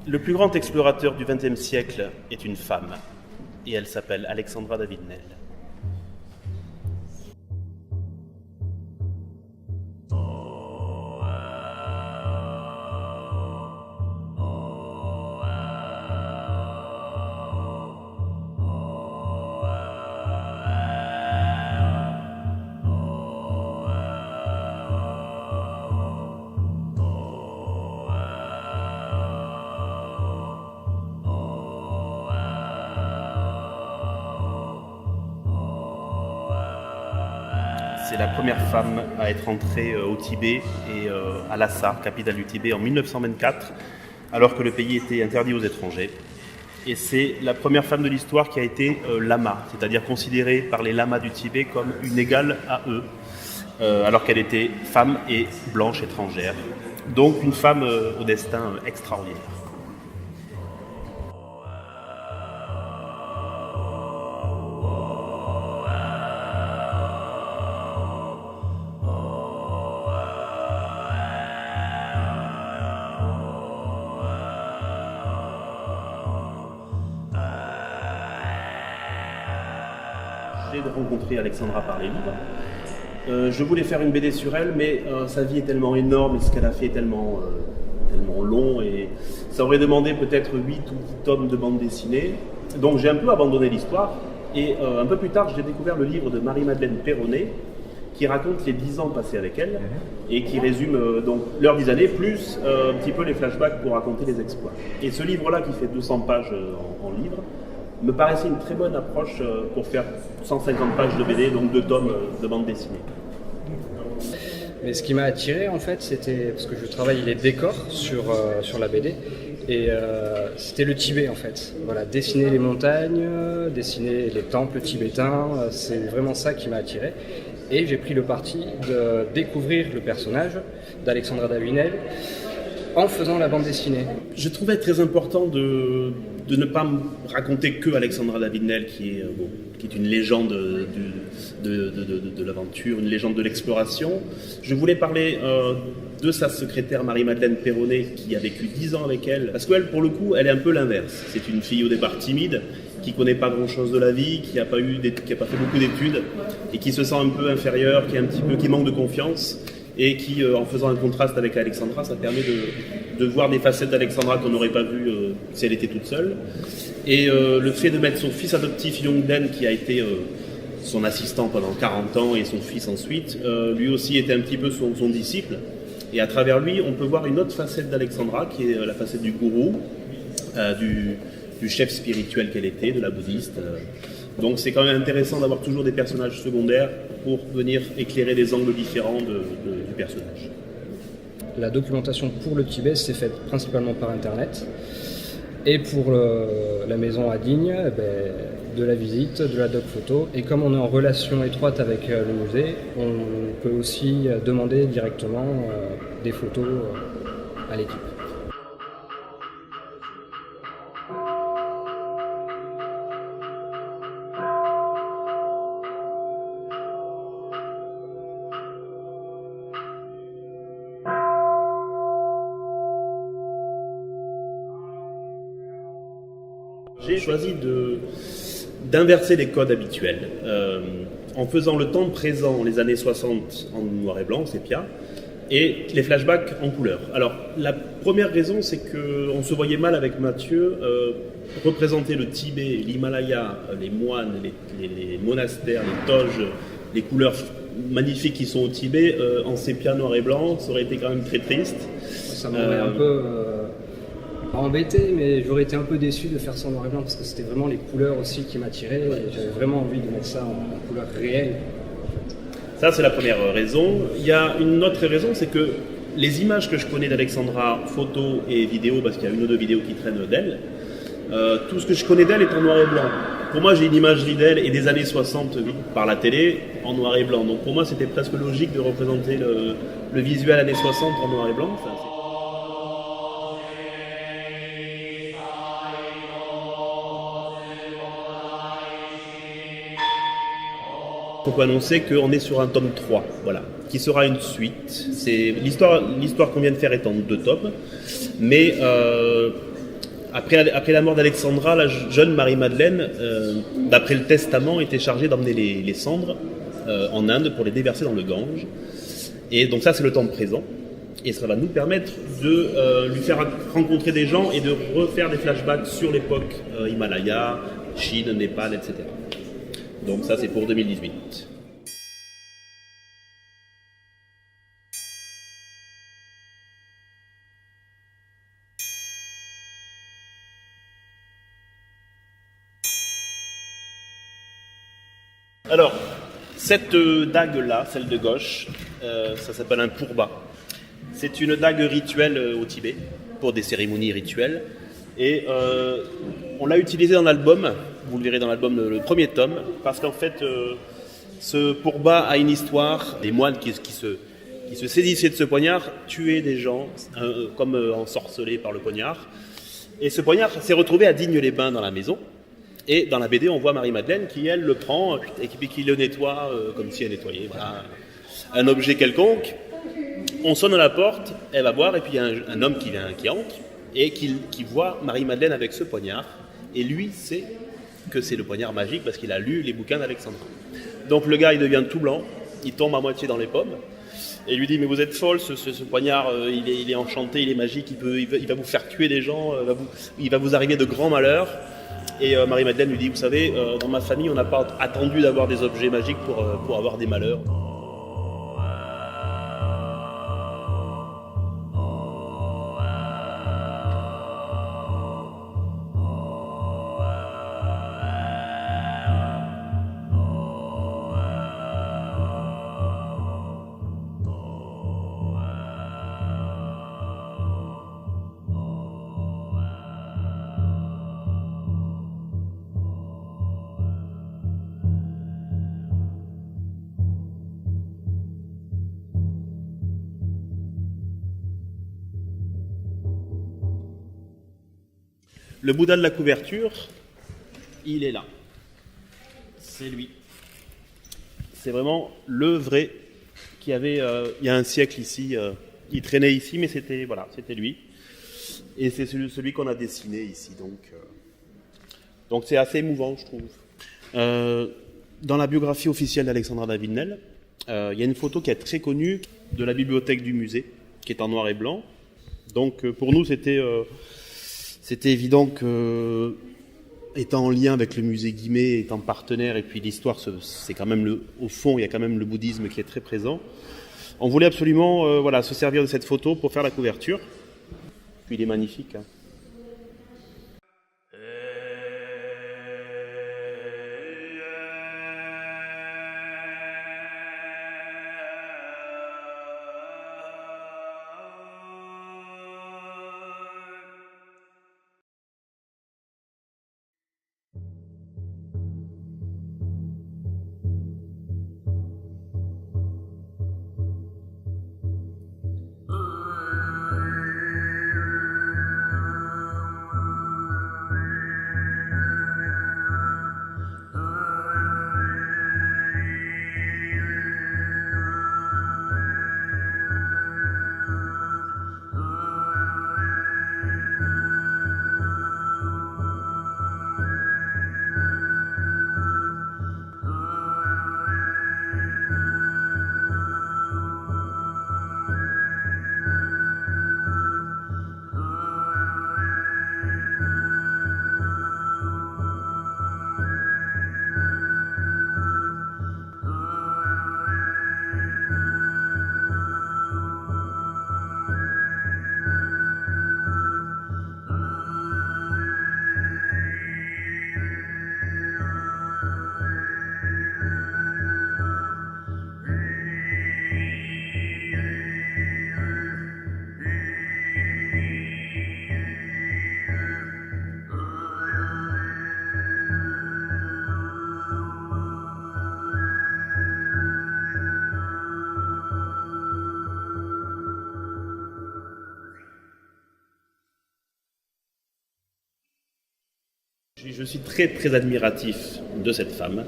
Le plus grand explorateur du XXe siècle est une femme, et elle s'appelle Alexandra David-Néel. C'est la première femme à être entrée au Tibet et à Lhasa, capitale du Tibet, en 1924, alors que le pays était interdit aux étrangers. Et c'est la première femme de l'histoire qui a été lama, c'est-à-dire considérée par les lamas du Tibet comme une égale à eux, alors qu'elle était femme et blanche étrangère. Donc une femme au destin extraordinaire. J'ai rencontré Alexandra par les livres. Je voulais faire une BD sur elle, mais sa vie est tellement énorme et ce qu'elle a fait est tellement long et ça aurait demandé peut-être 8 ou 10 tomes de bande dessinée. Donc j'ai un peu abandonné l'histoire et un peu plus tard j'ai découvert le livre de Marie-Madeleine Perronnet qui raconte les 10 ans passés avec elle et qui résume donc leurs 10 années plus un petit peu les flashbacks pour raconter les exploits. Et ce livre-là qui fait 200 pages en livre me paraissait une très bonne approche pour faire 150 pages de BD, donc 2 tomes de bande dessinée. Mais ce qui m'a attiré en fait, c'était parce que je travaille les décors sur la BD et c'était le Tibet en fait. Voilà, dessiner les montagnes, dessiner les temples tibétains, c'est vraiment ça qui m'a attiré. Et j'ai pris le parti de découvrir le personnage d'Alexandra David-Néel en faisant la bande dessinée. Je trouvais très important de ne pas me raconter que Alexandra David-Néel qui est une légende de l'aventure, une légende de l'exploration. Je voulais parler de sa secrétaire Marie-Madeleine Perronnet qui a vécu 10 ans avec elle. Parce qu'elle, pour le coup, elle est un peu l'inverse. C'est une fille au départ timide, qui ne connaît pas grand-chose de la vie, qui n'a pas fait beaucoup d'études et qui se sent un peu inférieure, qui manque de confiance. Et qui, en faisant un contraste avec Alexandra, ça permet de voir des facettes d'Alexandra qu'on n'aurait pas vues si elle était toute seule. Et le fait de mettre son fils adoptif Yongden, qui a été son assistant pendant 40 ans, et son fils ensuite, lui aussi était un petit peu son disciple. Et à travers lui, on peut voir une autre facette d'Alexandra, qui est la facette du gourou, du chef spirituel qu'elle était, de la bouddhiste. Donc c'est quand même intéressant d'avoir toujours des personnages secondaires pour venir éclairer des angles différents du personnage. La documentation pour le Tibet s'est faite principalement par Internet. Et pour la maison à Digne, de la visite, de la doc photo. Et comme on est en relation étroite avec le musée, on peut aussi demander directement des photos à l'équipe. J'ai choisi d'inverser les codes habituels en faisant le temps présent, les années 60 en noir et blanc, sépia, et les flashbacks en couleur. Alors, la première raison, c'est qu'on se voyait mal avec Mathieu représenter le Tibet, l'Himalaya, les moines, les monastères, les toges, les couleurs magnifiques qui sont au Tibet, en sépia noir et blanc, ça aurait été quand même très triste. Ça m'aurait un peu embêté, mais j'aurais été un peu déçu de faire ça en noir et blanc parce que c'était vraiment les couleurs aussi qui m'attiraient et j'avais vraiment envie de mettre ça en couleur réelle. Ça, c'est la première raison. Il y a une autre raison, c'est que les images que je connais d'Alexandra, photos et vidéos, parce qu'il y a une ou deux vidéos qui traînent d'elle, tout ce que je connais d'elle est en noir et blanc. Pour moi, j'ai une imagerie d'elle et des années 60 par la télé en noir et blanc. Donc pour moi, c'était presque logique de représenter le visuel années 60 en noir et blanc. Enfin, on peut annoncer qu'on est sur un tome 3, voilà, qui sera une suite. L'histoire qu'on vient de faire est en 2 tomes, mais après la mort d'Alexandra, la jeune Marie-Madeleine, d'après le testament, était chargée d'emmener les cendres en Inde pour les déverser dans le Gange. Et donc ça, c'est le temps présent. Et ça va nous permettre de lui faire rencontrer des gens et de refaire des flashbacks sur l'époque Himalaya, Chine, Népal, etc. Donc ça, c'est pour 2018. Alors, cette dague-là, celle de gauche, ça s'appelle un pourba. C'est une dague rituelle au Tibet, pour des cérémonies rituelles. Et on l'a utilisée dans l'album, vous le verrez dans l'album, le premier tome, parce qu'en fait, ce pourba a une histoire. Des moines qui se saisissaient de ce poignard tuaient des gens, comme ensorcelés par le poignard. Et ce poignard s'est retrouvé à Digne-les-Bains dans la maison. Et dans la BD, on voit Marie-Madeleine qui, elle, le prend et qui le nettoie comme si elle nettoyait un objet quelconque. On sonne à la porte, elle va voir, et puis il y a un homme qui entre et qui voit Marie-Madeleine avec ce poignard. Et lui sait que c'est le poignard magique parce qu'il a lu les bouquins d'Alexandra. Donc le gars, il devient tout blanc, il tombe à moitié dans les pommes et il lui dit « Mais vous êtes folle, ce poignard, il est enchanté, il est magique, il va vous faire tuer des gens, il va vous arriver de grands malheurs. » Et Marie-Madeleine lui dit « Vous savez, dans ma famille, on n'a pas attendu d'avoir des objets magiques pour avoir des malheurs. » Le Bouddha de la couverture, il est là. C'est lui. C'est vraiment le vrai qui avait, il y a un siècle ici, il traînait ici, mais c'était lui. Et c'est celui qu'on a dessiné ici. Donc c'est assez émouvant, je trouve. Dans la biographie officielle d'Alexandra David-Néel, il y a une photo qui est très connue de la bibliothèque du musée, qui est en noir et blanc. Donc pour nous, c'était évident que, étant en lien avec le musée Guimet, étant partenaire, et puis l'histoire, c'est quand même au fond, il y a quand même le bouddhisme qui est très présent. On voulait absolument se servir de cette photo pour faire la couverture. Puis il est magnifique. Hein. Je suis très très admiratif de cette femme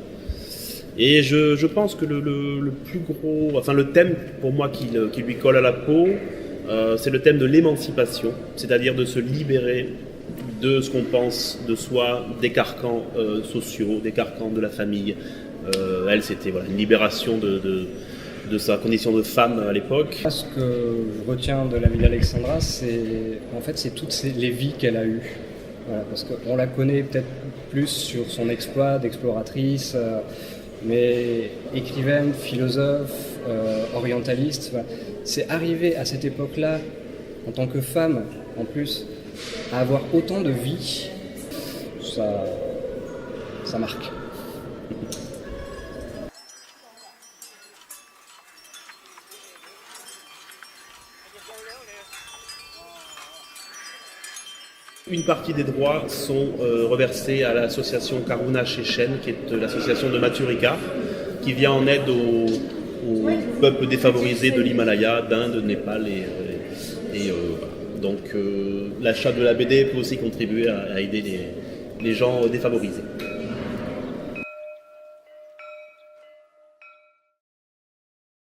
et je pense que le plus gros, enfin le thème pour moi qui lui colle à la peau, c'est le thème de l'émancipation, c'est-à-dire de se libérer de ce qu'on pense de soi, des carcans sociaux, des carcans de la famille. Elle, c'était une libération de sa condition de femme à l'époque. Ce que je retiens de la vie d'Alexandra, c'est toutes les vies qu'elle a eues. Voilà, parce qu'on la connaît peut-être plus sur son exploit d'exploratrice, mais écrivaine, philosophe, orientaliste. Voilà. C'est arrivé à cette époque-là, en tant que femme, en plus, à avoir autant de vie, ça marque. Une partie des droits sont reversés à l'association Karuna Chechen, qui est l'association de Mathieu Ricard, qui vient en aide aux peuples défavorisés de l'Himalaya, d'Inde, de Népal. Donc l'achat de la BD peut aussi contribuer à aider les gens défavorisés.